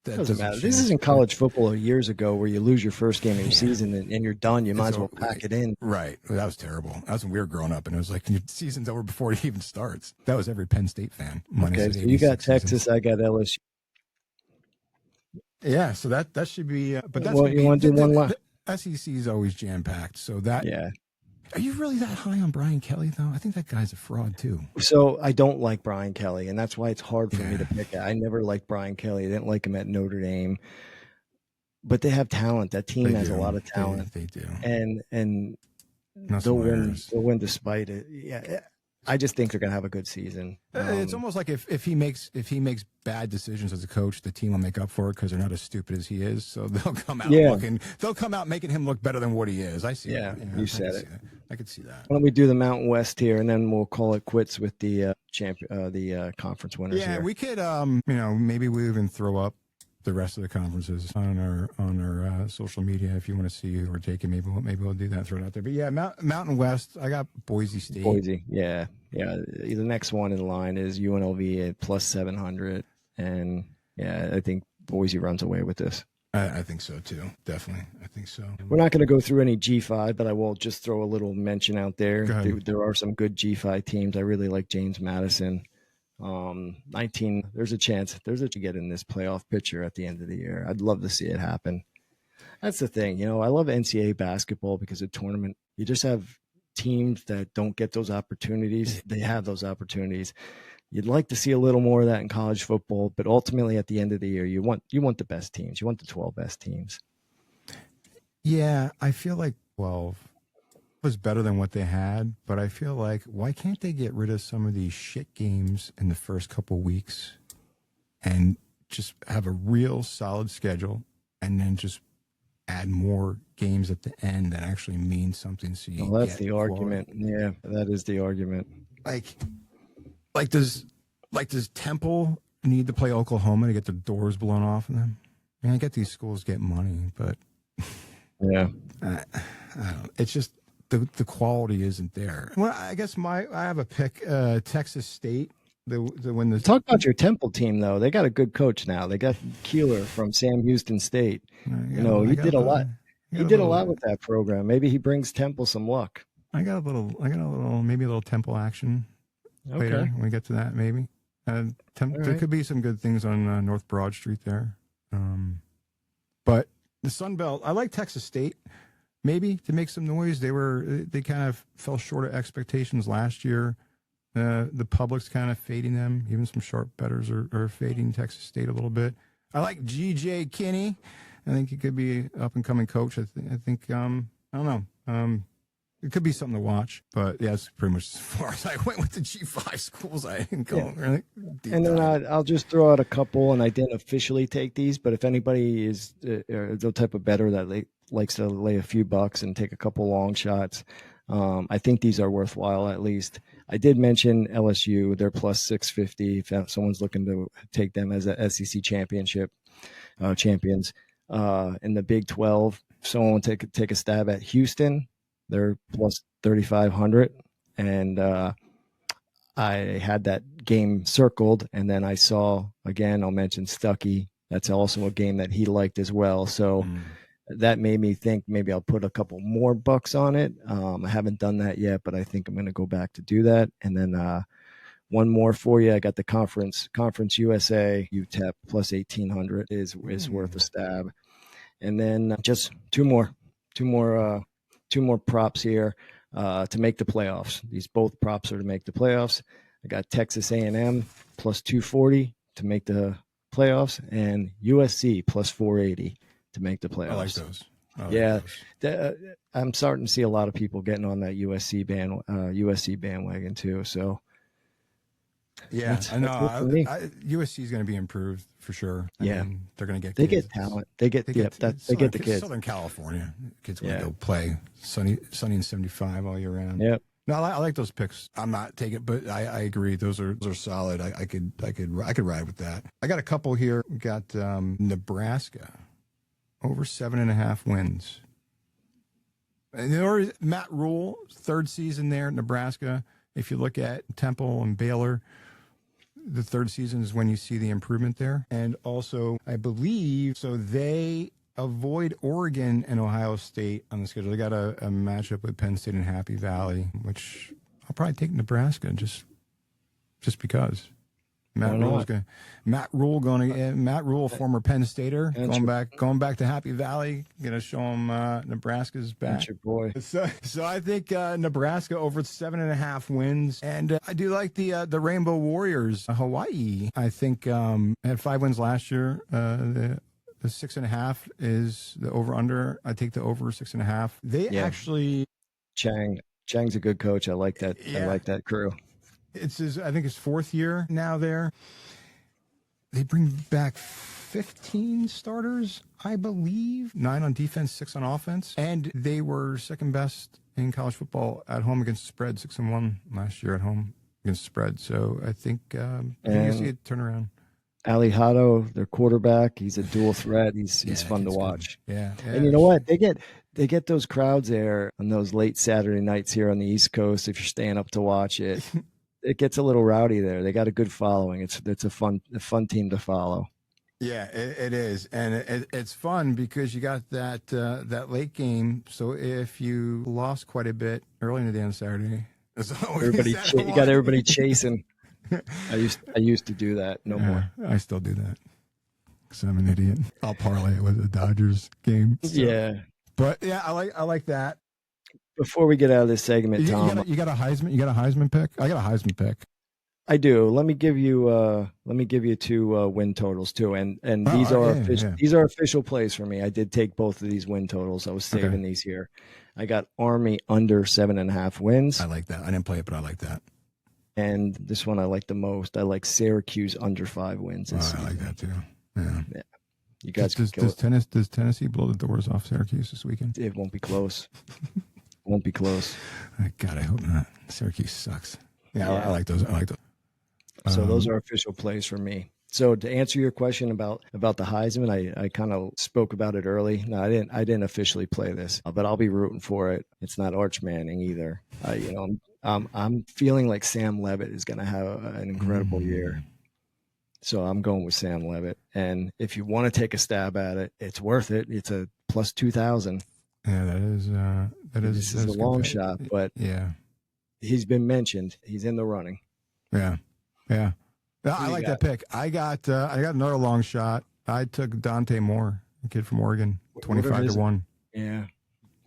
that doesn't matter. This isn't college football years ago where you lose your first game of your season and you're done. You might as well pack it in. Right. That was terrible. That was when we were growing up, and it was like your season's over before it even starts. That was every Penn State fan. Okay, so you got Texas. I got LSU. Yeah, so that should be. But that's you want to do one last. SEC is always jam packed, so that. Yeah. Are you really that high on Brian Kelly though? I think that guy's a fraud too. So I don't like Brian Kelly, and that's why it's hard for me to pick. I never liked Brian Kelly. I didn't like him at Notre Dame, but they have talent. That team has a lot of talent. They do, and they'll win despite it. Yeah. I just think they're going to have a good season. It's almost like if he makes bad decisions as a coach, the team will make up for it because they're not as stupid as he is. So they'll come out they'll come out making him look better than what he is. I see. Yeah, that. you said it. I could see that. Why don't we do the Mountain West here, and then we'll call it quits with the conference winners. Yeah, here. we could maybe we even throw up the rest of the conferences on our social media if you want to see who we're taking. Maybe we'll do that. Throw it out there. But yeah, Mountain West. I got Boise State. Boise, yeah. The next one in line is UNLV at plus 700, and yeah, I think Boise runs away with this. I think so too. Definitely, I think so. We're not going to go through any G5, but I will just throw a little mention out there. There are some good G5 teams. I really like James Madison. 19. There's a chance to get in this playoff picture at the end of the year. I'd love to see it happen. That's the thing. I love NCAA basketball because of tournament. You just have teams that don't get those opportunities. They have those opportunities. You'd like to see a little more of that in college football, but ultimately at the end of the year, you want the best teams. You want the 12 best teams. Yeah, I feel like 12 was better than what they had, but I feel like why can't they get rid of some of these shit games in the first couple weeks and just have a real solid schedule and then just add more games at the end that actually mean something? So that's the argument. Yeah, that is the argument. Like does Temple need to play Oklahoma to get the doors blown off of them? I mean, I get these schools get money, but yeah, I don't. It's just the quality isn't there. Well, I guess I have a pick. Texas State. Talk about your Temple team though. They got a good coach now. They got Keeler from Sam Houston State. He did a lot. He did a lot with that program. Maybe he brings Temple some luck. I got a little Temple action. Later when we get to that, maybe. There could be some good things on North Broad Street there. But the Sun Belt, I like Texas State, maybe, to make some noise. They kind of fell short of expectations last year. The public's kind of fading them. Even some sharp bettors are fading Texas State a little bit. I like G.J. Kinney. I think he could be an up-and-coming coach. I think I don't know. It could be something to watch, but yeah, it's pretty much as far as I went with the G5 schools. I didn't go really deep. And then I'll just throw out a couple, and I didn't officially take these, but if anybody is the type of bettor that likes to lay a few bucks and take a couple long shots, I think these are worthwhile at least. I did mention LSU; they're plus 650. If someone's looking to take them as a SEC championship champions in the Big 12, if someone would take a stab at Houston. They're plus 3,500, and I had that game circled, and then I saw, again, I'll mention Stuckey. That's also a game that he liked as well. So that made me think maybe I'll put a couple more bucks on it. I haven't done that yet, but I think I'm going to go back to do that. And then one more for you. I got the Conference USA UTEP plus 1,800 is worth a stab. And then just two more props here to make the playoffs. These both props are to make the playoffs. I got Texas A&M plus 240 to make the playoffs, and USC plus 480 to make the playoffs. I like those. I'm starting to see a lot of people getting on that USC bandwagon too. So yeah, I know. USC is going to be improved for sure. I mean, they're going to get. They get talent. They get the kids. Southern California kids want to go play sunny and 75 all year round. Yep. No, I like those picks. I'm not taking, but I agree. Those are solid. I could ride with that. I got a couple here. We got Nebraska over 7.5 wins. And there Matt Rule, third season there at Nebraska. If you look at Temple and Baylor, the third season is when you see the improvement there. And also, I believe, so they avoid Oregon and Ohio State on the schedule. They got a matchup with Penn State and Happy Valley, which I'll probably take Nebraska just because. Matt Rule, former Penn Stater, going back to Happy Valley, gonna show him Nebraska's back. That's your boy. So I think Nebraska over 7.5 wins, and I do like the Rainbow Warriors, Hawaii. I think had 5 wins last year. The 6.5 is the over under. I take the over 6.5. They actually Chang's a good coach. I like that. Yeah. I like that crew. I think his 4th year now there. They bring back 15 starters, I believe. 9 on defense, 6 on offense. And they were second best in college football at home against the spread, 6-1 last year at home against the spread. So I think you see it turn around. Alejado, their quarterback, he's a dual threat. He's fun to watch. Yeah. And you know what? They get those crowds there on those late Saturday nights here on the East Coast. If you're staying up to watch it, it gets a little rowdy there. They got a good following. It's a fun team to follow. Yeah, it is, and it's fun because you got that late game. So if you lost quite a bit early in the day on Saturday, you got everybody chasing. I used to do that. No more. I still do that because I'm an idiot. I'll parlay it with the Dodgers game. So. Yeah, but yeah, I like that. Before we get out of this segment, Tom, you got a Heisman. You got a Heisman pick. I got a Heisman pick. I do. Let me give you 2 win totals too, and these are official. These are official plays for me. I did take both of these win totals. I was saving these here. I got Army under 7.5 wins. I like that. I didn't play it, but I like that. And this one I like the most. I like Syracuse under 5 wins. I like that too. Yeah. You guys does Tennessee blow the doors off Syracuse this weekend? It won't be close. Won't be close. God, I hope not. Syracuse sucks. Yeah. I like those. So those are official plays for me. So to answer your question about the Heisman, I kind of spoke about it early. No, I didn't officially play this, but I'll be rooting for it. It's not Arch Manning either. I'm feeling like Sam Levitt is going to have an incredible year. So I'm going with Sam Levitt. And if you want to take a stab at it, it's worth it. It's a plus 2,000. Yeah, this is a long shot, but yeah, he's been mentioned. He's in the running. Yeah. I like that pick. I got another long shot. I took Dante Moore, a kid from Oregon, 25-1. Yeah.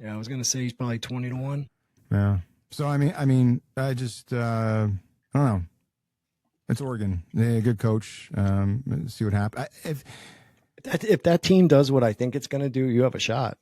I was gonna say he's probably 20-1. Yeah. So I mean, I just I don't know. It's Oregon. They're a good coach. See what happens. If that team does what I think it's gonna do, you have a shot.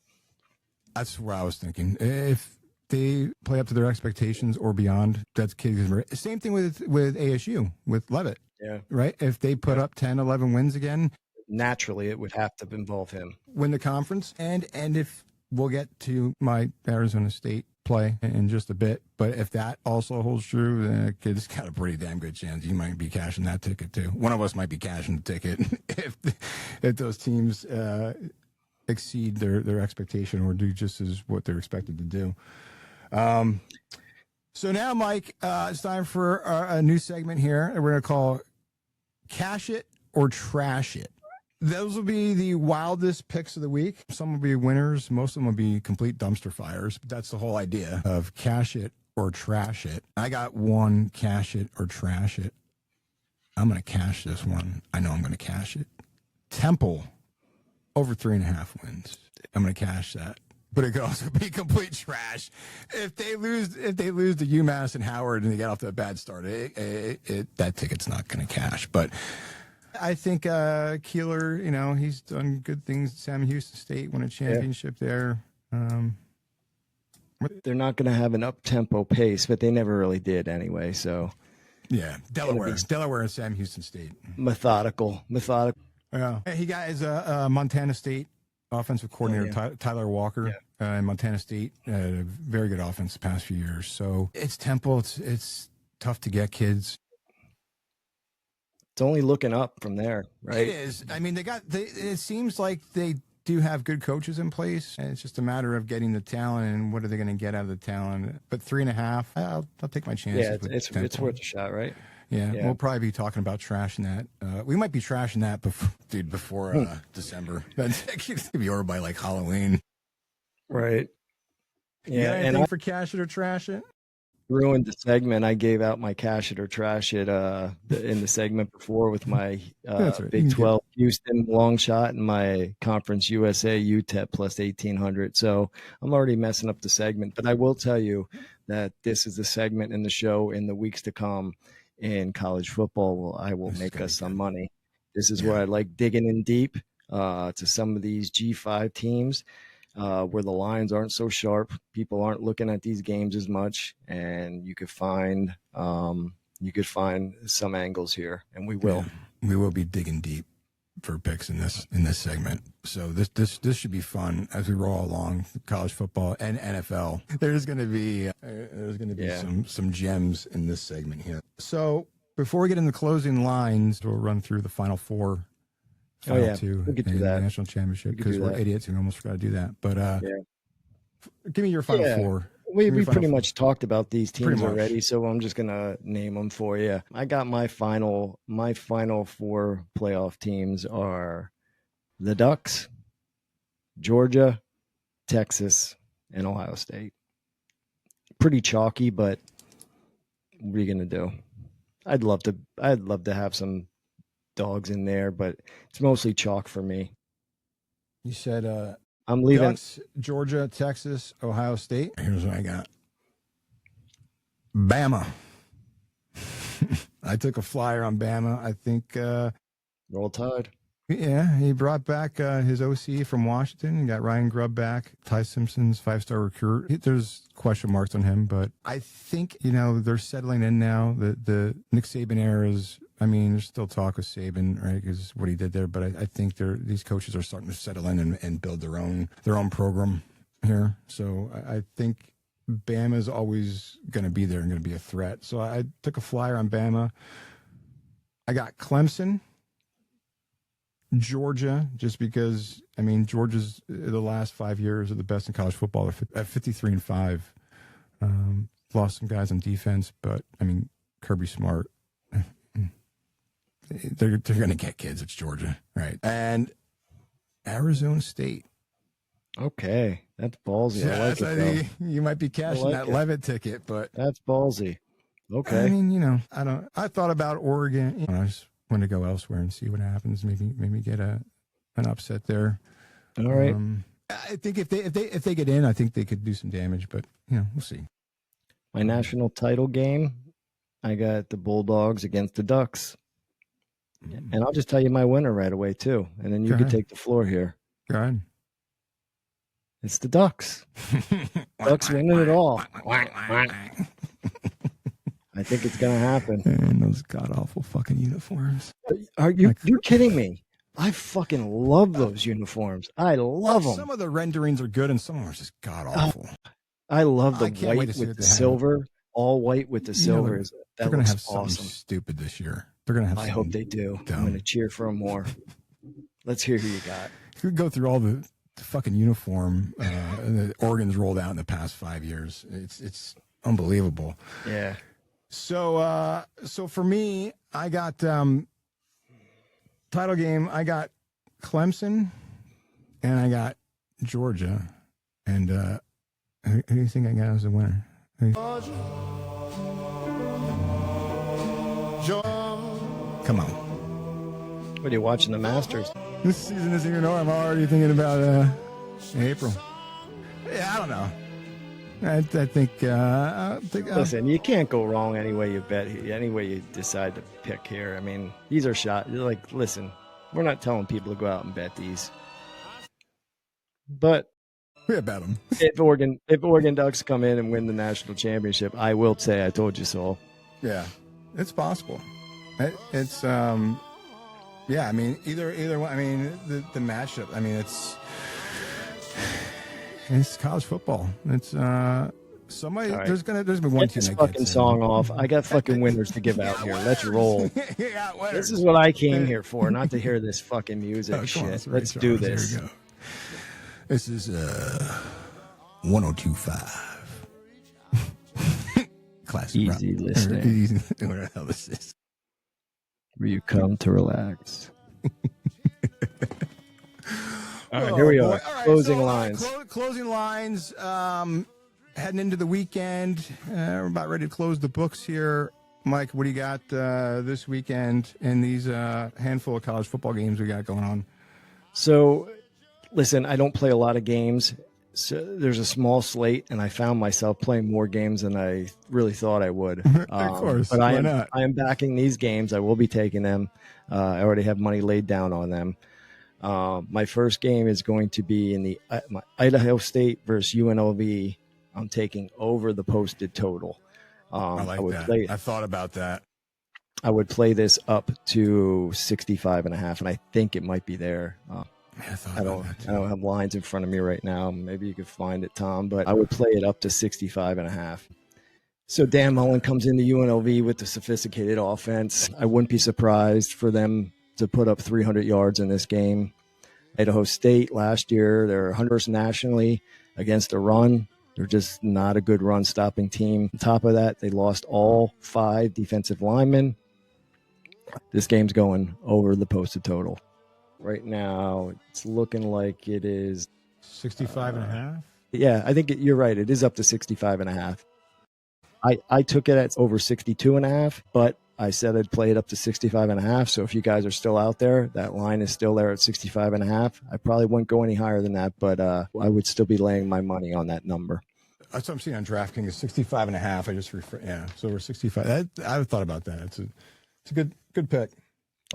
That's what I was thinking. If they play up to their expectations or beyond, that's kids. Same thing with ASU, with Levitt. Yeah. Right? If they put up 10, 11 wins again. Naturally, it would have to involve him. Win the conference. And if we'll get to my Arizona State play in just a bit, but if that also holds true, then a kid's got a pretty damn good chance. You might be cashing that ticket too. One of us might be cashing the ticket if those teams exceed their expectation or do just as what they're expected to do. So now, Mike, it's time for a new segment here. We're going to call Cash It or Trash It. Those will be the wildest picks of the week. Some will be winners. Most of them will be complete dumpster fires. But that's the whole idea of Cash It or Trash It. I got one Cash It or Trash It. I'm going to cash this one. I know I'm going to cash it. Temple over 3.5 wins. I'm going to cash that. But it could also be complete trash if they lose. If they lose to UMass and Howard and they get off to a bad start, that ticket's not going to cash. But I think Keeler, he's done good things. Sam Houston State won a championship there. They're not going to have an up-tempo pace, but they never really did anyway. So yeah, Delaware and Sam Houston State. Methodical. Yeah, he got his Montana State offensive coordinator Tyler Walker in Montana State. A very good offense the past few years. So it's Temple. It's tough to get kids. It's only looking up from there, right? It is. I mean, it seems like they do have good coaches in place, and it's just a matter of getting the talent and what are they going to get out of the talent. But 3.5, I'll take my chances. Yeah, it's worth a shot, right? Yeah, we'll probably be talking about trashing that. We might be trashing that before December. That's going to be over by like Halloween. Right. Yeah. You got anything for cash it or trash it? Ruined the segment. I gave out my cash it or trash it in the segment before with my right. Big 12 Houston long shot and my Conference USA UTEP plus 1,800. So I'm already messing up the segment, but I will tell you that this is the segment in the show in the weeks to come in college football. I will make us some money. This is where I like digging in deep to some of these G5 teams. Where the lines aren't so sharp, people aren't looking at these games as much, and you could find you could find some angles here, and we will. Yeah, we will be digging deep for picks in this segment. So this should be fun as we roll along college football and NFL. There's going to be some gems in this segment here. So before we get into closing lines, we'll run through the final four. Two we'll get to in that. the national championship because we're idiots and we almost forgot to do that. But give me your final four. We pretty much talked about these teams already, so I'm just gonna name them for you. I got my final four playoff teams are the Ducks, Georgia, Texas, and Ohio State. Pretty chalky, but what are you gonna do? I'd love to have some dogs in there, but it's mostly chalk for me. You said I'm leaving Ducks, Georgia, Texas, Ohio State. Here's what I got. Bama. I took a flyer on Bama. I think Roll Tide. Yeah, he brought back his OC from Washington. He got Ryan Grubb back. Ty Simpson's 5-star recruit. There's question marks on him, but I think, they're settling in now. The Nick Saban era is, there's still talk of Saban, right, because what he did there, but I think these coaches are starting to settle in and build their own program here. So I think Bama's always going to be there and going to be a threat. So I took a flyer on Bama. I got Clemson. Georgia, just because Georgia's the last 5 years are the best in college football at 53-5. Lost some guys on defense, but Kirby Smart, they're going to get kids. It's Georgia, right? And Arizona State. Okay, that's ballsy. Yeah, I like it. You might be cashing that Levitt ticket, but that's ballsy. Okay. I thought about Oregon. I just want to go elsewhere and see what happens. Maybe get an upset there. All right. I think if they get in, I think they could do some damage, but we'll see. My national title game, I got the Bulldogs against the Ducks. And I'll just tell you my winner right away too, and then you can take the floor here. Go ahead. It's the Ducks. Ducks winning it all. I think it's going to happen. And those god-awful fucking uniforms. Are you you're kidding me? I fucking love those uniforms. I love them. Some of the renderings are good and some of them are just god-awful. I love the white with the silver. All white with the silver. They're going to have something stupid this year. They're going to have I hope they do. I'm going to cheer for them more. Let's hear who you got. You could go through all the fucking uniform that Oregon's rolled out in the past 5 years. It's unbelievable. Yeah. So for me, I got title game. I got Clemson, and I got Georgia. And who do you think I got as a winner? Come on. What are you watching the Masters? This season isn't even over. I'm already thinking about April. Yeah, I don't know. I think. Listen, you can't go wrong any way you bet, any way you decide to pick here. These are shots. Listen, we're not telling people to go out and bet these, but we bet them. If Oregon Ducks come in and win the national championship, I will say I told you so. Yeah, it's possible. It's yeah. Either one. The matchup. It's college football. It's somebody. Right. There's been one team. Get this fucking song off. I got fucking winners to give out here. Let's roll. This is what I came here for, not to hear this fucking music shit. Let's do this. Here we go. This is 102.5. Classic. Easy listening. What the hell this is? Where you come to relax. All right, here we are. Right, closing lines. Closing lines. Heading into the weekend. We're about ready to close the books here. Mike, what do you got this weekend in these handful of college football games we got going on? So, listen, I don't play a lot of games. So there's a small slate, and I found myself playing more games than I really thought I would. Of course, but I am backing these games. I will be taking them. I already have money laid down on them. My first game is going to be in the Idaho State versus UNLV. I'm taking over the posted total. I like that. I thought about that. I would play this up to 65.5, and I think it might be there. I don't have lines in front of me right now. Maybe you could find it, Tom, but I would play it up to 65.5. So Dan Mullen comes into UNLV with the sophisticated offense. I wouldn't be surprised for them to put up 300 yards in this game. Idaho State last year, they're 100th nationally against the run. They're just not a good run-stopping team. On top of that, they lost all 5 defensive linemen. This game's going over the posted total. Right now, it's looking like it is 65.5. Yeah, I think you're right. It is up to 65.5. I took it at over 62.5, but I said I'd play it up to 65.5. So if you guys are still out there, that line is still there at 65.5. I probably wouldn't go any higher than that, but I would still be laying my money on that number. That's what I'm seeing on DraftKings. Is 65.5. I just so we're 65. I've thought about that. It's a good pick.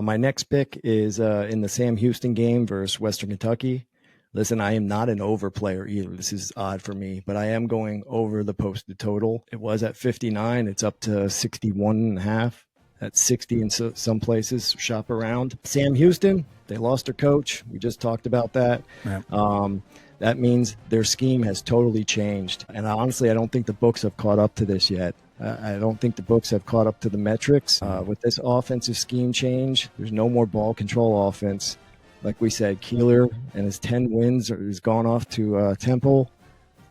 My next pick is in the Sam Houston game versus Western Kentucky. Listen, I am not an over player either. This is odd for me, but I am going over the posted total. It was at 59. It's up to 61.5. At 60 in some places. Shop around. Sam Houston, they lost their coach. We just talked about that. Yeah. That means their scheme has totally changed. And honestly, I don't think the books have caught up to this yet. I don't think the books have caught up to the metrics. With this offensive scheme change, there's no more ball control offense. Like we said, Keeler and his 10 wins has gone off to Temple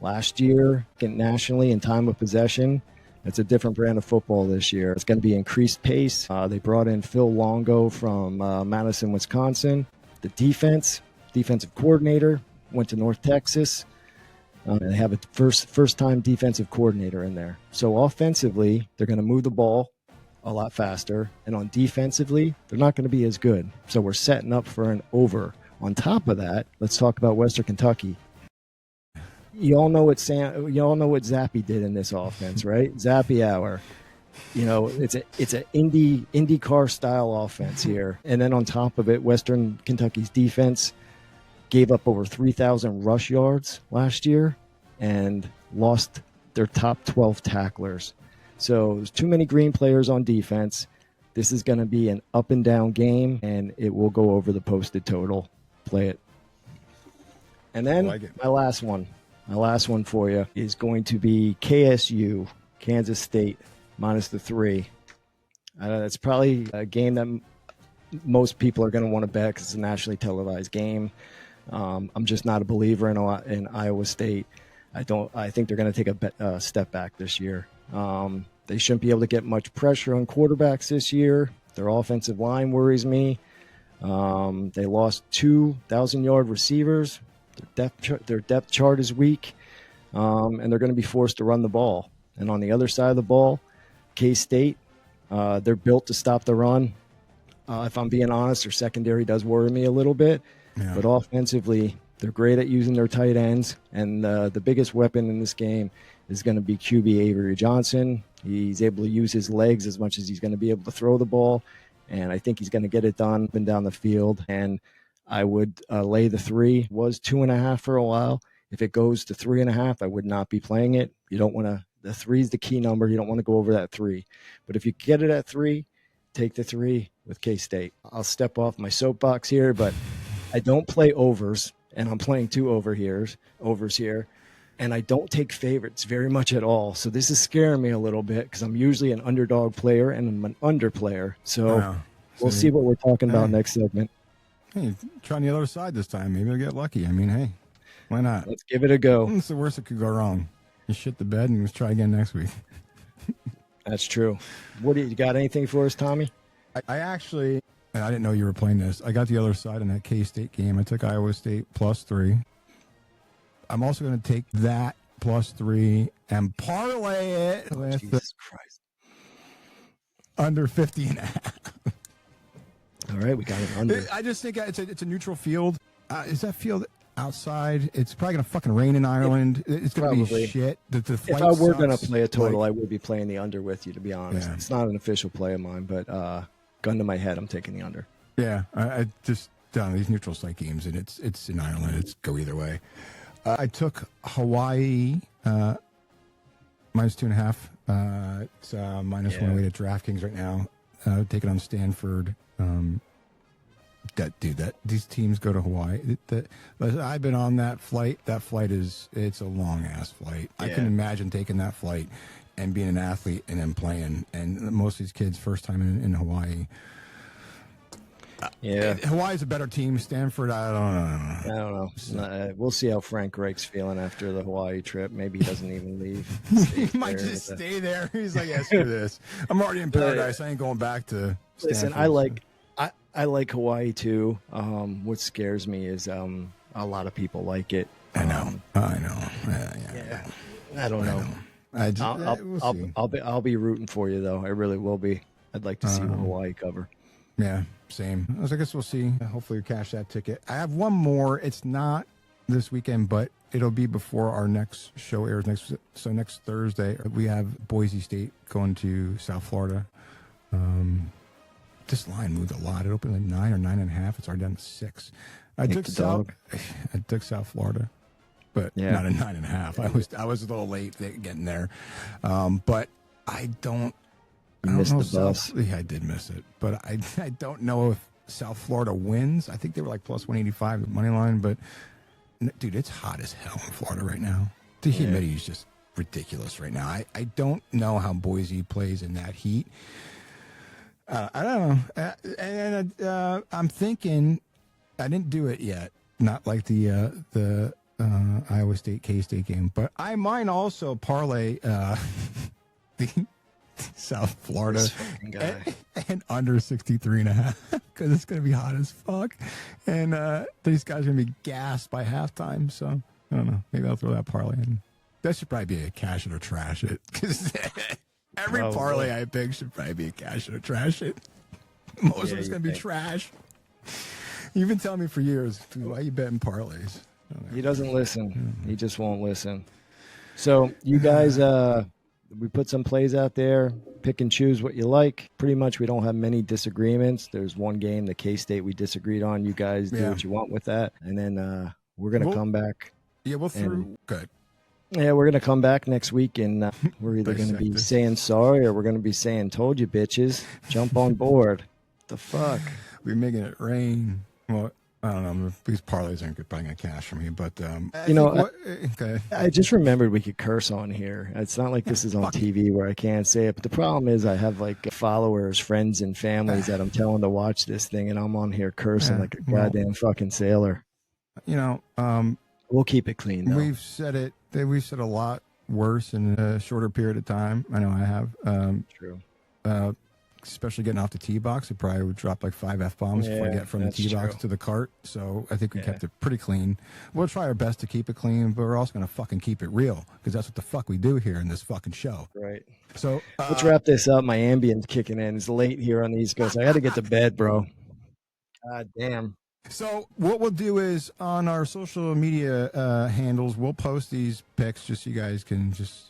last year, nationally in time of possession. It's a different brand of football this year. It's going to be increased pace. They brought in Phil Longo from Madison, Wisconsin. The defensive coordinator, went to North Texas. They have a first-time defensive coordinator in there. So offensively, they're going to move the ball a lot faster. And on defensively, they're not going to be as good. So we're setting up for an over. On top of that, let's talk about Western Kentucky. You all know what Zappy did in this offense, right? Zappy hour. You know, it's an IndyCar style offense here. And then on top of it, Western Kentucky's defense gave up over 3,000 rush yards last year and lost their top 12 tacklers. So there's too many green players on defense. This is going to be an up and down game, and it will go over the posted total. Play it. And then my last one for you is going to be KSU, Kansas State, minus the 3. That's probably a game that most people are going to want to bet because it's a nationally televised game. I'm just not a believer in Iowa State. I think they're going to take a step back this year. They shouldn't be able to get much pressure on quarterbacks this year. Their offensive line worries me. They lost 2,000-yard receivers. Their depth chart is weak, and they're going to be forced to run the ball. And on the other side of the ball, K-State, they're built to stop the run. If I'm being honest, their secondary does worry me a little bit. Yeah. But offensively, they're great at using their tight ends. And the biggest weapon in this game is going to be QB Avery Johnson. He's able to use his legs as much as he's going to be able to throw the ball. And I think he's going to get it done up and down the field. And I would lay the 3. It was 2.5 for a while. If it goes to 3.5, I would not be playing it. You don't want to. The 3 is the key number. You don't want to go over that 3. But if you get it at 3, take the 3 with K-State. I'll step off my soapbox here, but I don't play overs, and I'm playing 2 overs here. And I don't take favorites very much at all. So this is scaring me a little bit because I'm usually an underdog player and I'm an under player. So we'll see what we're talking about next segment. Hey, try on the other side this time. Maybe I'll get lucky. I mean, hey, why not? Let's give it a go. What's the worst that could go wrong? You shit the bed and let's try again next week. That's true. What do you got? Anything for us, Tommy? I actually, I didn't know you were playing this. I got the other side in that K-State game. I took Iowa State plus 3. I'm also going to take that plus 3 and parlay it with Jesus Christ. Under 50.5. All right, we got it under. I just think it's a neutral field. Is that field outside? It's probably going to fucking rain in Ireland. It's going to be shit. The if I were going to play a total, I would be playing the under with you, to be honest. Yeah. It's not an official play of mine, but gun to my head, I'm taking the under. Yeah, I just done these neutral site games, and it's in Ireland. It's go either way. I took Hawaii minus 2.5. It's minus 1 away at DraftKings right now. taking on Stanford. These teams go to Hawaii. I've been on that flight. That flight it's a long ass flight. Yeah. I can imagine taking that flight and being an athlete and then playing. And most of these kids first time in Hawaii. Yeah, Hawaii's a better team. Stanford, I don't know. We'll see how Frank Reich's feeling after the Hawaii trip. Maybe he doesn't even leave. He might just stay there. He's like, screw this. I'm already in paradise. I ain't going back to Stanford. Listen, I like Hawaii too. What scares me is a lot of people like it. I know. Yeah. I don't know. I'll be rooting for you though. I really will be. I'd like to see the Hawaii cover. Yeah, same. I guess we'll see. Hopefully we cash that ticket. I have one more. It's not this weekend, but it'll be before our next show airs next Thursday. We have Boise State going to South Florida. This line moved a lot. It opened at 9 or 9.5. It's already down to 6. I took South Florida, but not at 9.5. I was a little late getting there, but I don't. You missed the bus. Yeah, I did miss it, but I don't know if South Florida wins. I think they were like plus 185 the money line, but dude, it's hot as hell in Florida right now. The humidity is just ridiculous right now. I don't know how Boise plays in that heat. I don't know, and I'm thinking I didn't do it yet. Not like the Iowa State K-State game, but I might also parlay the South Florida and under 63.5 because it's going to be hot as fuck, and these guys are going to be gassed by halftime. So I don't know. Maybe I'll throw that parlay in. That should probably be a cash it or trash it because every parlay I pick should probably be a cash it or trash it. Most of it's going to be trash. You've been telling me for years, why are you betting parlays? He doesn't listen. He just won't listen. So you guys, we put some plays out there. Pick and choose what you like. Pretty much we don't have many disagreements. There's one game, the K-State, we disagreed on. You guys do what you want with that. And then we're going to come back. Yeah, good. Yeah, we're going to come back next week, and we're either going to be saying sorry or we're going to be saying, told you, bitches. Jump on board. What the fuck? We're making it rain. Well, I don't know. These parlays aren't probably going to cash for me, but I just remembered we could curse on here. It's not like this is on TV where I can't say it, but the problem is I have like followers, friends, and families that I'm telling to watch this thing, and I'm on here cursing like a goddamn fucking sailor. We'll keep it clean, though. We've said a lot worse in a shorter period of time. I know I have. True. Especially getting off the tee box, we probably would drop like 5 F-bombs before I get from the tee box to the cart. So I think we kept it pretty clean. We'll try our best to keep it clean, but we're also going to fucking keep it real because that's what the fuck we do here in this fucking show. Right. So let's wrap this up. My ambient's kicking in. It's late here on the East Coast. I got to get to bed, bro. God damn. So what we'll do is on our social media handles, we'll post these picks just so you guys can just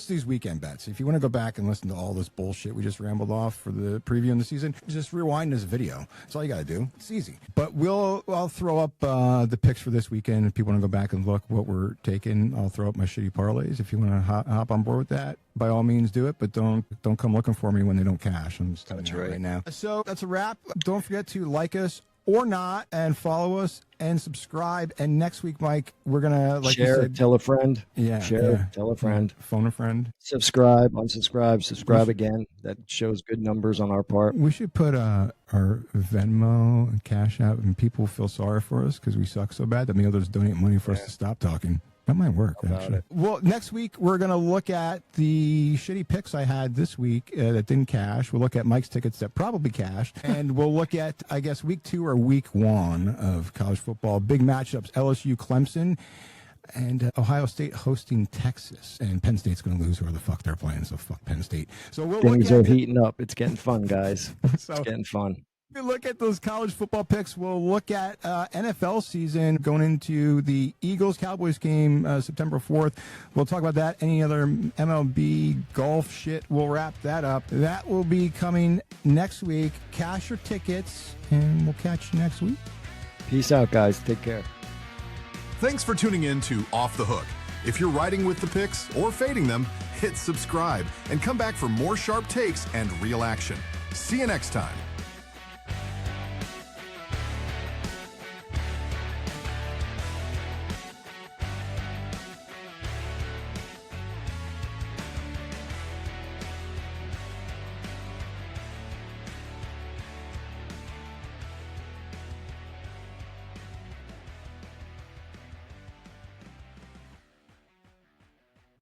these weekend bets. If you want to go back and listen to all this bullshit we just rambled off for the preview in the season, just rewind this video. That's all you got to do. It's easy. But I'll throw up the picks for this weekend. If people want to go back and look what we're taking, I'll throw up my shitty parlays. If you want to hop on board with that, by all means do it, but don't come looking for me when they don't cash. I'm just telling you right now. So that's a wrap. Don't forget to like us or not, and follow us and subscribe. And next week, Mike, we're gonna share, tell a friend. Yeah, tell a friend, phone a friend, subscribe, unsubscribe, subscribe again. That shows good numbers on our part. We should put our Venmo and Cash App, and people feel sorry for us because we suck so bad that maybe they'll just donate money for us to stop talking. That might work, actually. Well, next week, we're going to look at the shitty picks I had this week that didn't cash. We'll look at Mike's tickets that probably cashed. And we'll look at, I guess, week 2 or week 1 of college football. Big matchups, LSU, Clemson, and Ohio State hosting Texas. And Penn State's going to lose whoever the fuck they're playing, so fuck Penn State. So things are heating up. It's getting fun, guys. It's getting fun. We look at those college football picks. We'll look at NFL season going into the Eagles-Cowboys game September 4th. We'll talk about that. Any other MLB golf shit, we'll wrap that up. That will be coming next week. Cash your tickets, and we'll catch you next week. Peace out, guys. Take care. Thanks for tuning in to Off the Hook. If you're riding with the picks or fading them, hit subscribe and come back for more sharp takes and real action. See you next time.